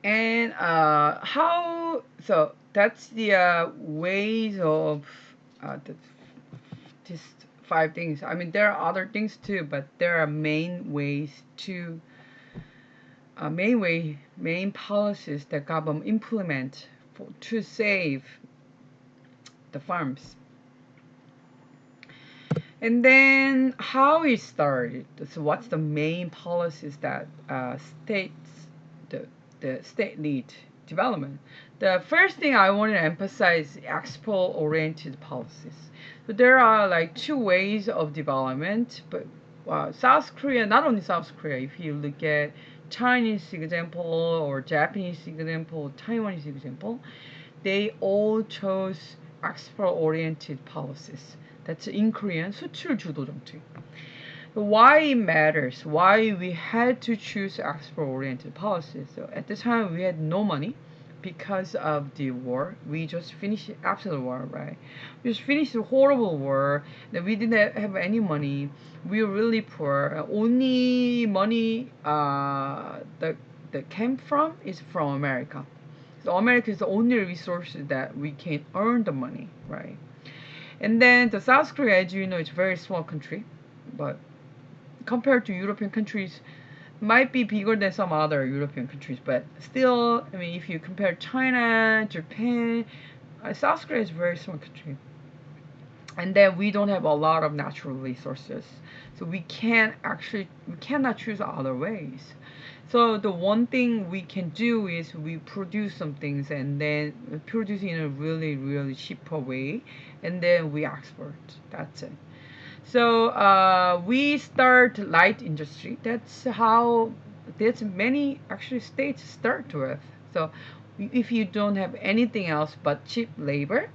And how so that's the ways of the, just five things. I mean, there are other things too, but there are main ways to main policies that government implement to save the farms. And then how it started. So what's the main policies that the the state lead development? The first thing I want to emphasize is export-oriented policies. So there are like two ways of development, but South Korea, not only South Korea, if you look at Chinese example or Japanese example, Taiwanese example, they all chose export-oriented policies. That's in Korean 수출 주도 정책. Why it matters, why we had to choose export-oriented policies. So at the time we had no money because of the war. We just finished after the war, right? We just finished a horrible war. That we didn't have any money. We were really poor. Only money that came from is from America. So America is the only resource that we can earn the money, right? And then the South Korea, as you know, it's a very small country, but compared to European countries, might be bigger than some other European countries, but still, I mean, if you compare China, Japan, South Korea is a very small country. And then we don't have a lot of natural resources, so we cannot choose other ways. So the one thing we can do is we produce some things and then produce in a really cheaper way, and then we export. That's it. So we start light industry. That's many actually states start with. So if you don't have anything else but cheap labor,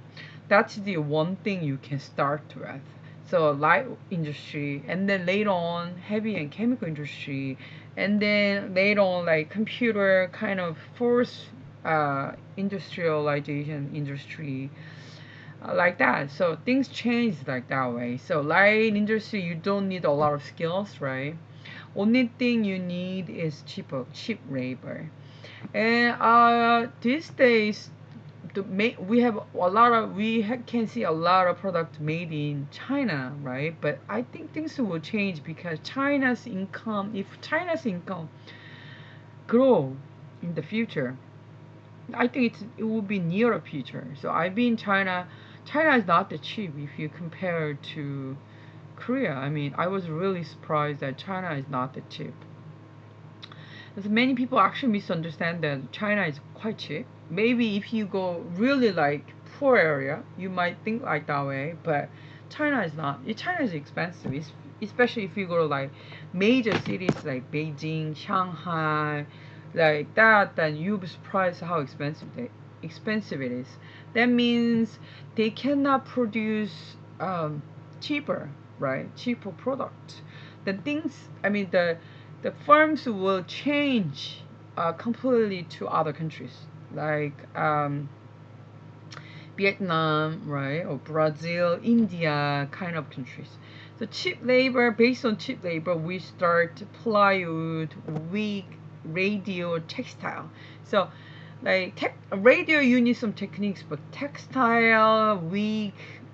that's the one thing you can start with. So light industry, and then later on heavy and chemical industry, and then later on like computer kind of force industrialization industry, like that. So things change like that way. So light industry, you don't need a lot of skills, right? Only thing you need is cheap labor. And these days, we have a lot of can see a lot of product made in China, right? But I think things will change because if China's income grow in the future, I think it will be near future. So I've been China. China is not that cheap if you compare to Korea. I mean, I was really surprised that China is not that cheap. As many people actually misunderstand that China is quite cheap. Maybe if you go really like poor area, you might think like that way. But China is not. China is expensive. Especially if you go to like major cities like Beijing, Shanghai, like that, then you'll be surprised how expensive it is. That means they cannot produce cheaper, right? Cheaper product. The things, I mean, the firms will change completely to other countries like Vietnam, right, or Brazil, India, kind of countries. So cheap labor, based on cheap labor, we start plywood, wig, radio, textile. So like radio, you need some techniques, but textile, wig,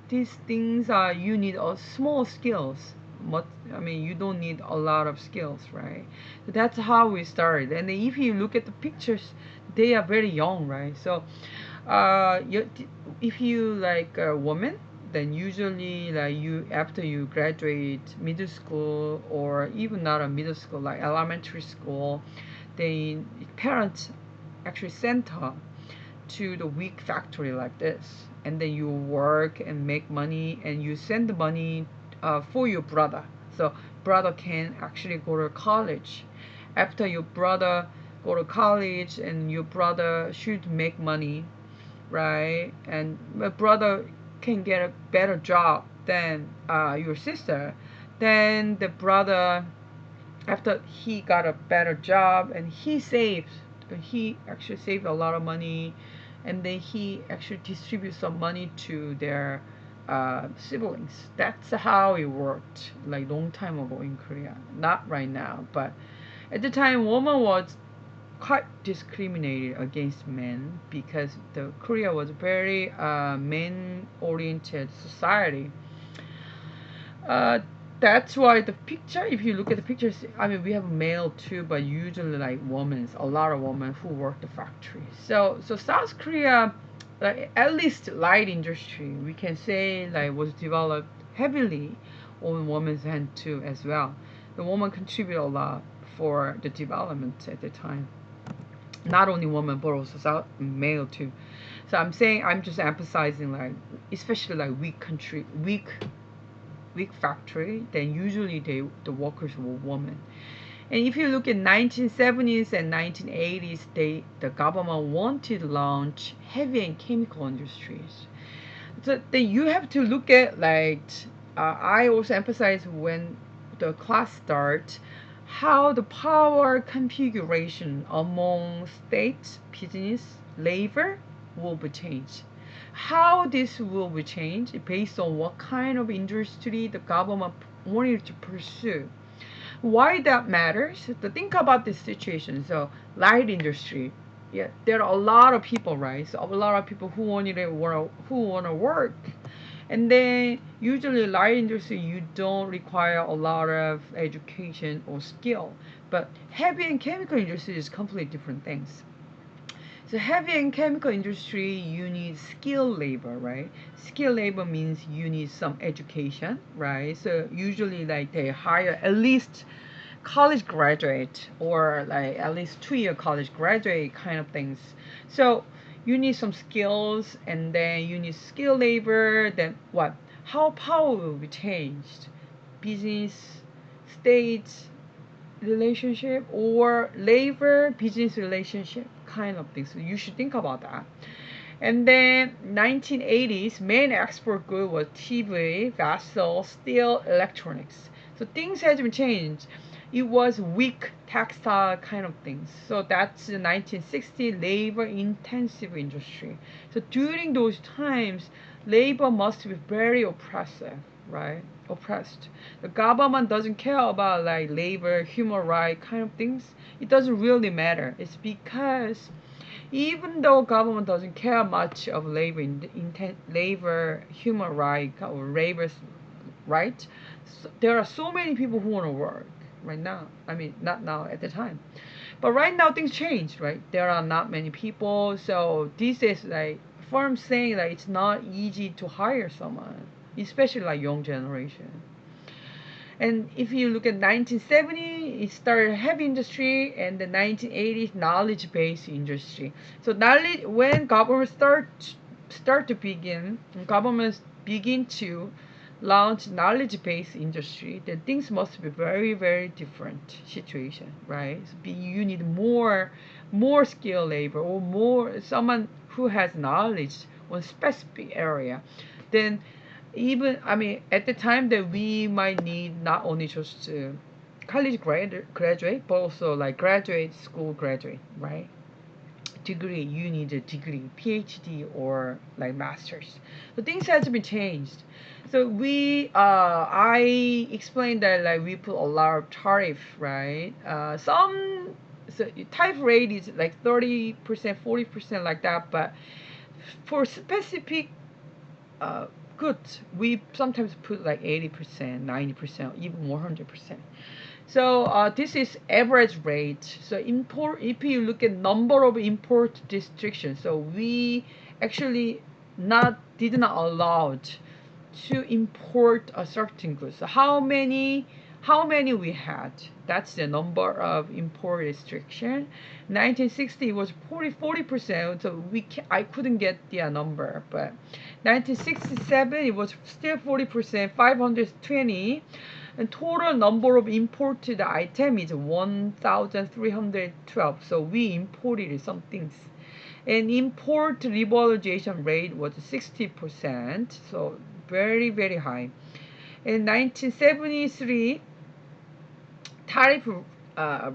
these things are you need a small skills. What I mean, you don't need a lot of skills, right? So that's how we started. And if you look at the pictures, they are very young, right? So you, if you like a woman, then usually like you after you graduate middle school or even not a middle school like elementary school, they parents actually send her to the wig factory like this, and then you work and make money and you send the money for your brother, so brother can actually go to college. After your brother go to college and your brother should make money, right? And my brother can get a better job than your sister. Then the brother, after he got a better job and he actually saved a lot of money, and then he actually distributes some money to their siblings. That's how it worked like long time ago in Korea. Not right now, but at the time woman was quite discriminated against men because the Korea was very men-oriented society. Uh, that's why the picture, if you look at the pictures, I mean, we have male too, but usually like women, a lot of women who work the factory. So South Korea, like at least light industry, we can say like was developed heavily on women's hand too as well. The woman contribute a lot for the development at the time. Not only women, but also South male too. So I'm saying I'm just emphasizing like especially like weak factory, then usually the workers were women. And if you look at 1970s and 1980s, the government wanted to launch heavy and chemical industries. So then you have to look at like I also emphasize when the class starts how the power configuration among state, business, labor will be changed. How this will be changed based on what kind of industry the government wanted to pursue. Why that matters? To think about this situation. So light industry, yeah, there are a lot of people, right? So a lot of people who want to work, and then usually light industry you don't require a lot of education or skill, but heavy and chemical industry is completely different things. So heavy and chemical industry, you need skilled labor, right? Skilled labor means you need some education, right? So usually like they hire at least college graduate or like at least 2 year college graduate kind of things. So you need some skills and then you need skilled labor. Then what? How power will be changed? Business, state, relationship or labor business relationship kind of thing. So you should think about that. And then 1980s main export good was TV, vessel, steel, electronics. So things has been changed. It was weak textile kind of things. So that's the 1960 labor intensive industry. So during those times, labor must be very oppressive, right? Oppressed. The government doesn't care about like labor, human right kind of things. It doesn't really matter. It's because even though government doesn't care much of labor, human right or labor's right, so there are so many people who want to work right now. I mean, not now at the time, but right now things change, right? There are not many people, so this is like firms saying that it's not easy to hire someone, especially like young generation. And if you look at 1970, it started heavy industry, and the 1980s knowledge-based industry. So knowledge, when governments begin to launch knowledge-based industry, then things must be very very different situation, right? So you need more skilled labor or more someone who has knowledge on specific area. Then even I mean at the time that we might need not only just college graduate but also like graduate school graduate, right? Degree, you need a degree, PhD or like masters. So things has been changed. So I explained that like we put a lot of tariff, right? Some so tariff rate is like 30%, 40% like that, but for specific uh, good. We sometimes put like 80%, 90%, even 100%. So this is average rate. So import, if you look at number of import restrictions, so we actually not did not allowed to import a certain goods. So how many we had? That's the number of import restriction. 1960 was 40%. So I couldn't get the number, but 1967 it was still 40%, 520, and total number of imported item is 1,312. So we imported some things. And import revalorization rate was 60%, so very, very high. In 1973, tariff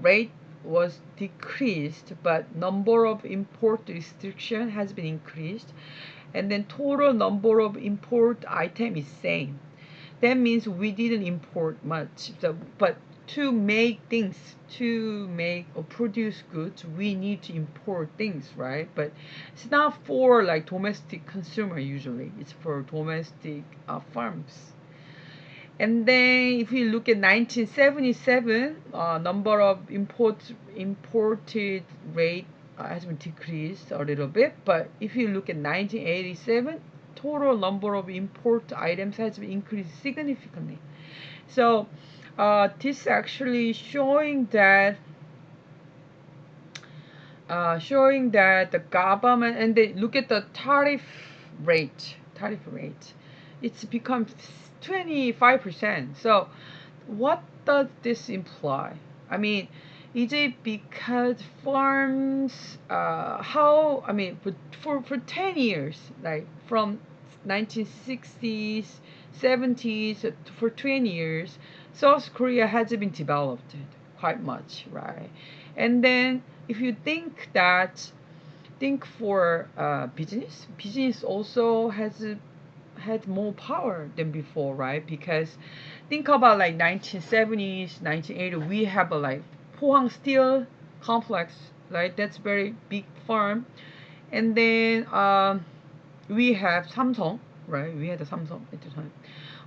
rate was decreased, but number of import restriction has been increased, and then total number of import item is same. That means we didn't import much. So, but to make things, to make or produce goods, we need to import things, right? But it's not for like domestic consumer usually. It's for domestic farms. And then if you look at 1977, number of imported rate has been decreased a little bit. But if you look at 1987, total number of import items has been increased significantly. So this actually showing that the government, and they look at the tariff rate, it's become 25%. So what does this imply? I mean, is it because farms, how, I mean, for 10 years, like from 1960s, 70s, for 20 years, South Korea has been developed quite much, right? And then if you think for business also has had more power than before, right? Because think about like 1970s, 1980s, we have a like Pohang Steel complex, right? That's very big farm. And then we have Samsung, right? We had the Samsung at the time.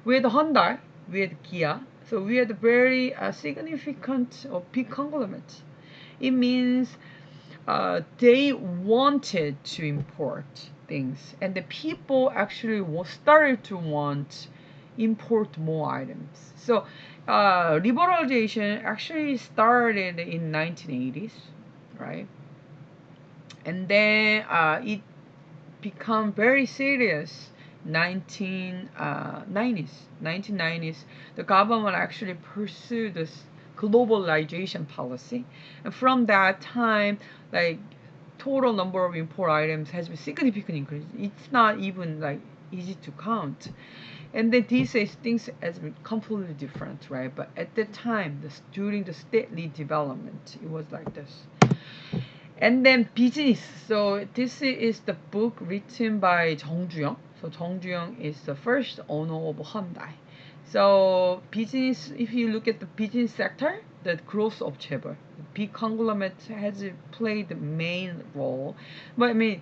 We had the Hyundai, we had Kia. So we had a very significant or big conglomerate. It means they wanted to import things, and the people actually started to want import more items. So liberalization actually started in 1980s, right? And then it become very serious 1990s. The government actually pursued this globalization policy, and from that time, like total number of import items has been significantly increased. It's not even like easy to count. And then these days things has been completely different, right? But at the time, during the stately development, it was like this. And then business. So this is the book written by Jung Ju-young. So Jung Ju-young is the first owner of Hyundai. So business, if you look at the business sector, the growth of Chaebol, big conglomerate has played the main role. But I mean,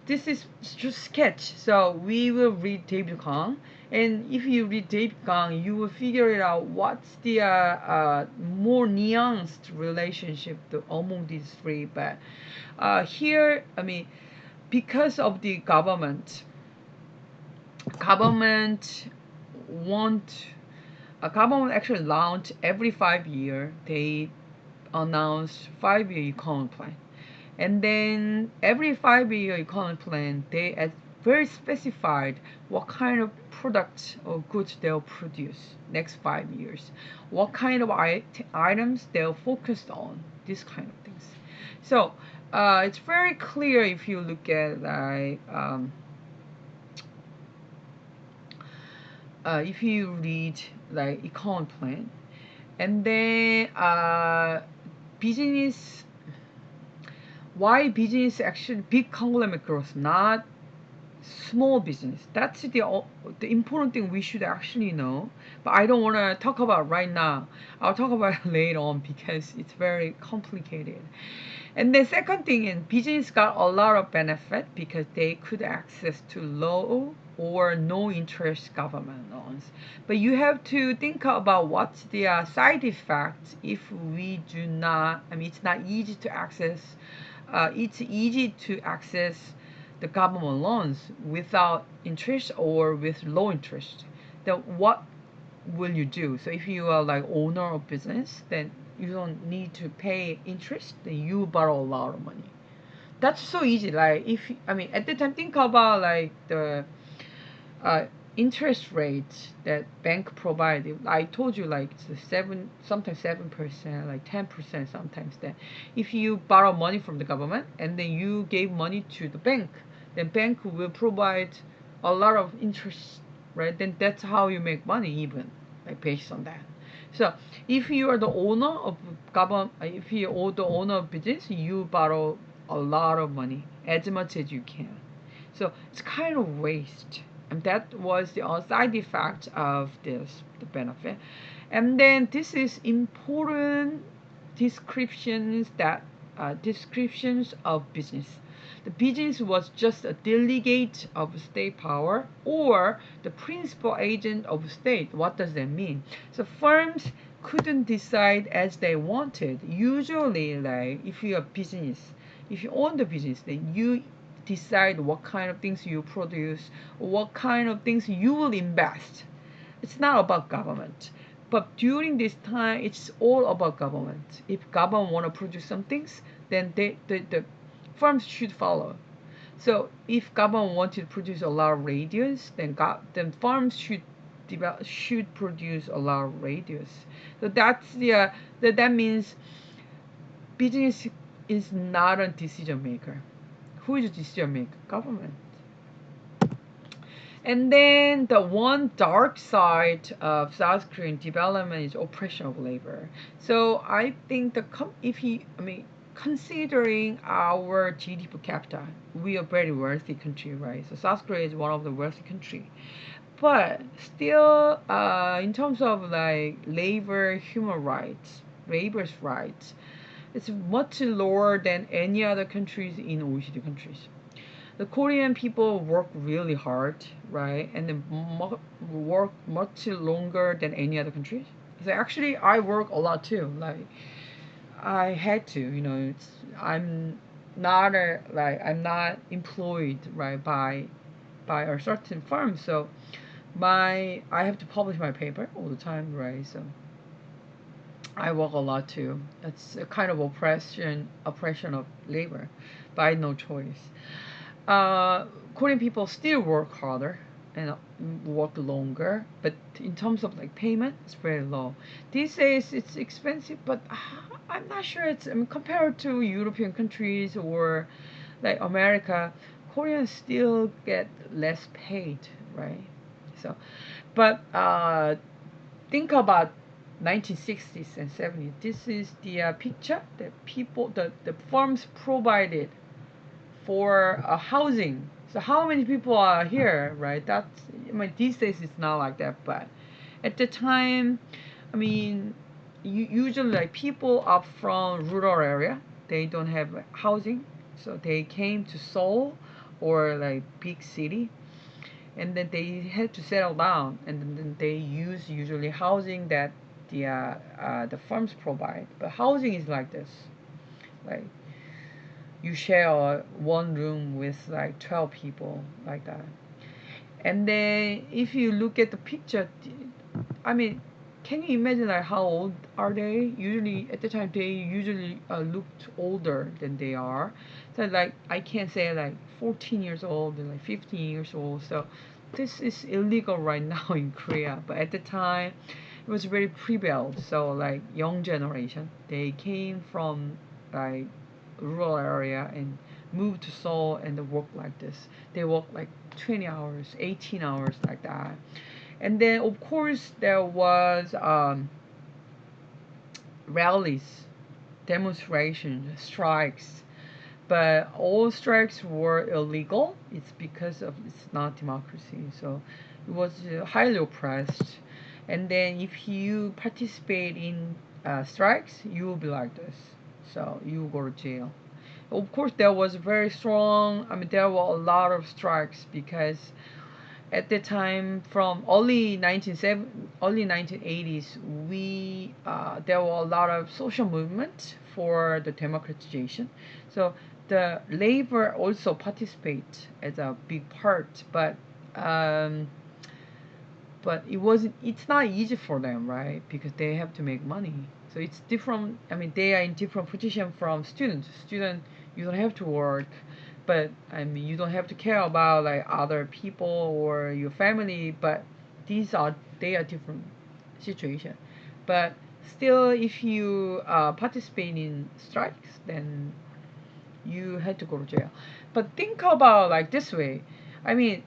this is just sketch. So we will read David Kang, and if you read David Kang, you will figure it out what's the more nuanced relationship among these three. But here, I mean, because of the government want a government actually launch every 5 year. They announce 5 year economic plan, and then every 5 year economic plan they as very specified what kind of products or goods they'll produce next 5 years, what kind of items they'll focus on, this kind of things. So it's very clear if you look at like if you read like econ plan, and then business, why business actually big conglomerate growth, not small business. That's the important thing we should actually know. But I don't want to talk about right now. I'll talk about it later on because it's very complicated. And the second thing is business got a lot of benefit because they could access to low or no interest government loans. But you have to think about what's the side effects if we do not. I mean, it's not easy to access. It's easy to access the government loans without interest or with low interest. Then what will you do? So if you are like owner of business, then you don't need to pay interest, then you borrow a lot of money. That's so easy. Like if I mean at the time, think about like the uh, interest rate that bank provided. I told you like it's the seven, sometimes 7%, like 10% sometimes. Then if you borrow money from the government and then you gave money to the bank, then bank will provide a lot of interest, right? Then that's how you make money even, like based on that. So if you are the owner of government, if you are the owner of business, you borrow a lot of money as much as you can. So it's kind of waste. And that was the side effect of this, the benefit. And then this is important descriptions that descriptions of business. The business was just a delegate of state power or the principal agent of state. What does that mean? So firms couldn't decide as they wanted. Usually, like if you're a business, if you own the business, then you decide what kind of things you produce, what kind of things you will invest. It's not about government. But during this time, it's all about government. If government want to produce some things, then the firms should follow. So if government wanted to produce a lot of radios, then farms should produce a lot of radios. So that means business is not a decision maker. Who is a decision maker? Government. And then the one dark side of South Korean development is oppression of labor. So I think if you, I mean, considering our GDP per capita, we are a very wealthy country, right? So South Korea is one of the wealthy country, but still, in terms of like labor, human rights, labor's rights, it's much lower than any other countries in OECD countries. The Korean people work really hard, right? And they work much longer than any other countries. So actually, I work a lot too. Like I had to, I'm I'm not employed right by a certain firm, so I have to publish my paper all the time, right? So I work a lot too. It's a kind of oppression of labor, but I had no choice. uh, Korean people still work harder and work longer, but in terms of like payment, it's very low. These days, it's expensive, but I'm not sure it's, I mean, compared to European countries or like America, Koreans still get less paid, right? So, but think about 1960s and 70s. This is the picture that the farms provided for housing. So how many people are here, right? That's, I mean, these days it's not like that, but at the time, I mean, usually like people are from rural area, they don't have housing, so they came to Seoul or like big city, and then they had to settle down, and then they use usually housing that the farms provide. But housing is like this, like you share one room with like 12 people like that. And then if you look at the picture, I mean, can you imagine like how old are they? Usually at the time they usually looked older than they are. So like I can't say like 14 years old and like 15 years old. So this is illegal right now in Korea. But at the time it was very prevalent. So like young generation, they came from like rural area and moved to Seoul and they work like this. They work like 20 hours, 18 hours like that. And then of course there was rallies, demonstrations, strikes, but all strikes were illegal. It's because of it's not democracy, so it was highly oppressed. And then if you participate in strikes, you will be like this, so you will go to jail. Of course, there was very strong. I mean, there were a lot of strikes because at the time from early 1980s, we there were a lot of social movement for the democratization. So the labor also participate as a big part, um, but it's not easy for them, right? Because they have to make money. So it's different. I mean, they are in different position from student. You don't have to work, but I mean, you don't have to care about like other people or your family, but they are different situation. But still, if you participate in strikes, then you had to go to jail. But think about like this way. I mean,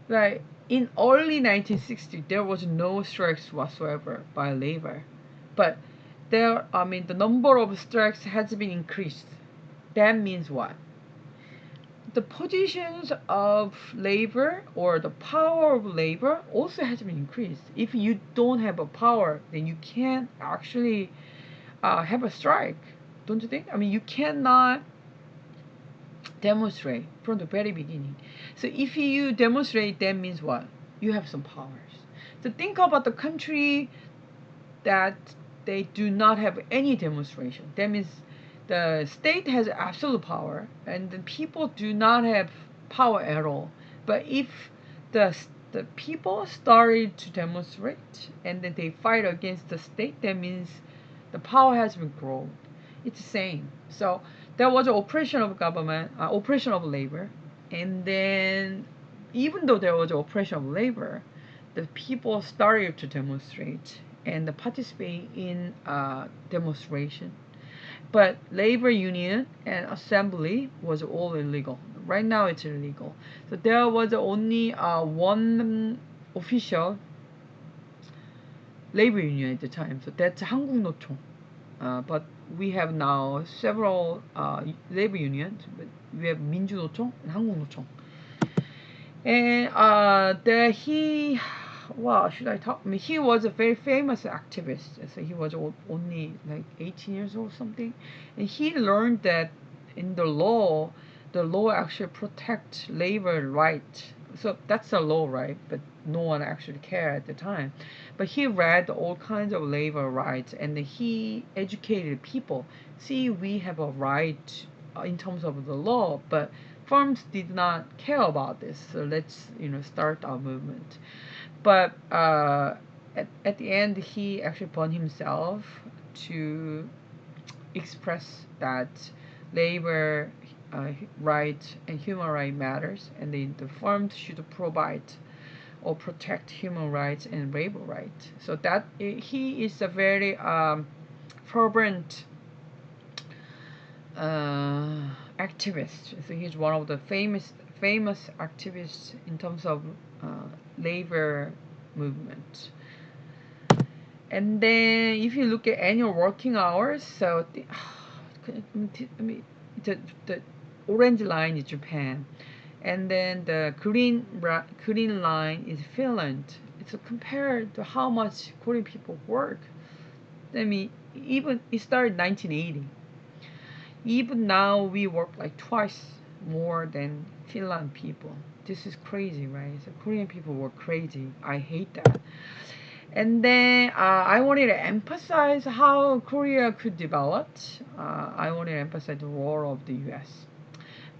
like in early 1960, there was no strikes whatsoever by labor, but I mean, the number of strikes has been increased. That means what? the positions of labor or the power of labor also has been increased. If you don't have a power, then you can't actually have a strike, don't you think? I mean, you cannot demonstrate from the very beginning. So if you demonstrate, that means what? You have some powers. So think about the country that they do not have any demonstration. That means the state has absolute power and the people do not have power at all. But if the the people started to demonstrate and then they fight against the state, that means the power has been grown. It's the same. So there was an oppression of government, oppression of labor, and then even though there was oppression of labor, the people started to demonstrate and participate in demonstration. But labor union and assembly was all illegal. Right now it's illegal. So there was only one official labor union at the time. So that's 한국노총. But we have now several labor unions. We have 민주노총 and 한국노총. And well, should I talk? I mean, he was a very famous activist. So he was only like 18 years old or something. And he learned that in the law actually protects labor rights. So that's the law, right? But no one actually cared at the time. But he read all kinds of labor rights and he educated people. See, we have a right in terms of the law, but firms did not care about this. So let's start our movement. But at the end, he actually burned himself to express that labor right and human right matters, and the firms should provide or protect human rights and labor rights. So that he is a very fervent activist. So he's one of the famous activists in terms of labor movement. And then if you look at annual working hours, so the orange line is Japan, and then the green line is Finland. It's compared to how much Korean people work. I mean, even it started 1980. Even now we work like twice more than Finland people. This is crazy, right? So Korean people work crazy. I hate that. And then I wanted to emphasize how Korea could develop. I wanted to emphasize the role of the U.S.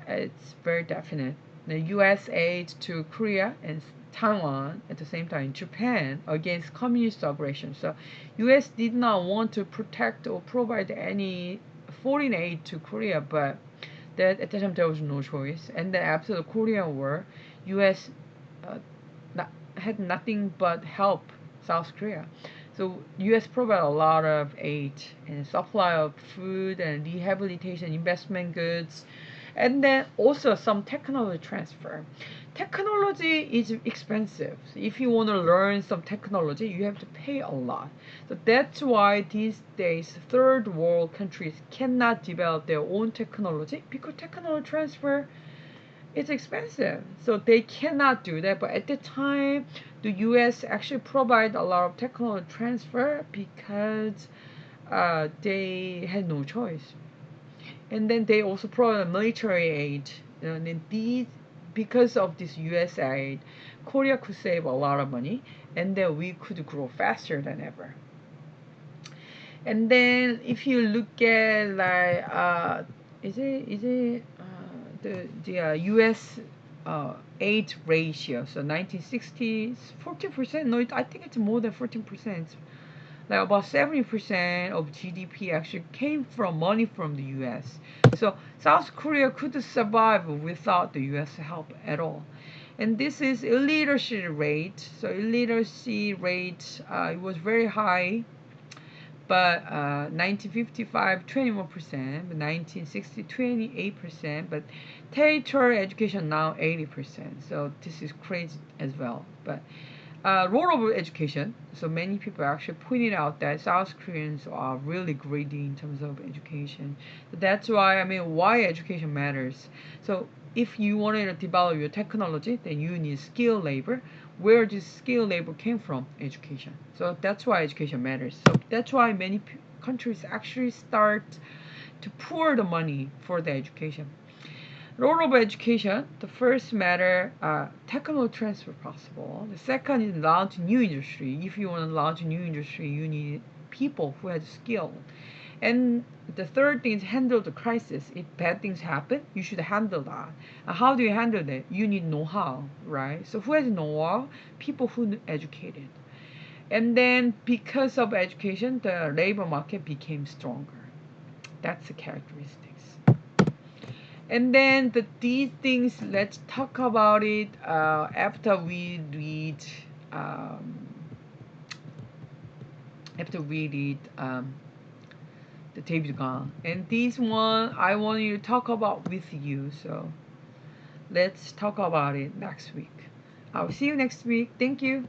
It's very definite. The U.S. aid to Korea and Taiwan at the same time Japan against communist aggression. So U.S. did not want to protect or provide any foreign aid to Korea, but that at the time there was no choice. And then after the Korean War, U.S. Uh, had nothing but help South Korea. So U.S. provided a lot of aid and supply of food and rehabilitation, investment goods, and then also some technology transfer. Technology is expensive. So if you want to learn some technology, you have to pay a lot. So that's why these days third world countries cannot develop their own technology because technology transfer it's expensive, so they cannot do that. But at the time, the U.S. actually provide a lot of technology transfer because they had no choice, and then they also provide military aid. And then these, because of this U.S. aid, Korea could save a lot of money, and then we could grow faster than ever. And then if you look at like is it the U.S. Aid ratio. So 1960s, 14%. No, I think it's more than 14%. Like about 70% of GDP actually came from money from the U.S. So South Korea could survive without the U.S. help at all. And this is illiteracy rate. So illiteracy rate it was very high, but 1955 21%, but 1960 28%, but territorial education now 80%. So this is crazy as well. But role of education. So many people actually pointed out that South Koreans are really greedy in terms of education. So that's why why education matters. So if you wanted to develop your technology, then you need skilled labor. Where does skilled labor came from? Education. So that's why education matters. So that's why many countries actually start to pour the money for the education. Role of education, the first matter, technology transfer possible. The second is launch new industry. If you want to launch a new industry, you need people who have skill. And the third thing is handle the crisis. If bad things happen, you should handle that. And how do you handle that? You need know-how, right? So who has know-how? People who are educated. And then because of education, the labor market became stronger. That's the characteristics. And then these things, let's talk about it after we read um, the David Gone. And this one I want you to talk about with you. So let's talk about it next week. I'll see you next week. Thank you.